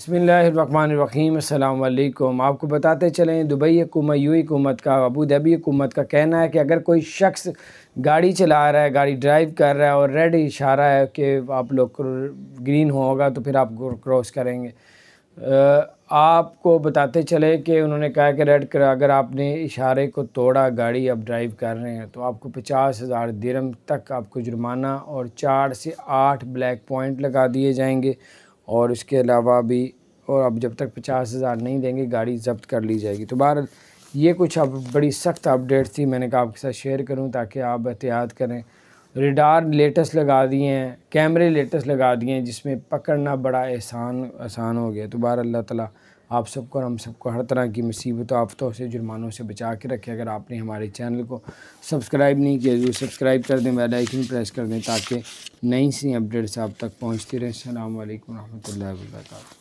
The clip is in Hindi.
बिस्मिल्लाहिर्रहमानिर्रहीम। अस्सलाम वालेकुम। आपको बताते चलें, दुबई हुकूमत, यूएई हुकूमत का, अबू धाबी हुकूमत का कहना है कि अगर कोई शख्स गाड़ी चला रहा है, गाड़ी ड्राइव कर रहा है और रेड इशारा है कि आप लोग ग्रीन होगा तो फिर आप क्रॉस करेंगे। आपको बताते चले कि उन्होंने कहा कि रेड कर अगर आपने इशारे को तोड़ा, गाड़ी आप ड्राइव कर रहे हैं तो आपको 50,000 दिरहम तक आपको जुर्माना और 4 से 8 ब्लैक पॉइंट लगा दिए जाएंगे। और इसके अलावा भी और अब जब तक 50,000 नहीं देंगे गाड़ी ज़ब्त कर ली जाएगी। तो बहरहाल ये कुछ अब बड़ी सख्त अपडेट थी, मैंने कहा आपके साथ शेयर करूं ताकि आप एहतियात करें। रेडार लेटेस्ट लगा दिए हैं, कैमरे लेटेस्ट लगा दिए हैं जिसमें पकड़ना बड़ा आसान हो गया। तो बहरहाल अल्लाह ताला आप सबको और हम सबको हर तरह की मुसीबतों आफतों से जुर्मानों से बचा के रखे। अगर आपने हमारे चैनल को सब्सक्राइब नहीं किया तो सब्सक्राइब कर दें, बेल आइकन प्रेस कर दें ताकि नई सी अपडेट्स आप तक पहुँचती रहें। अस्सलाम वालेकुम रहमतुल्लाहि व बरकातहू।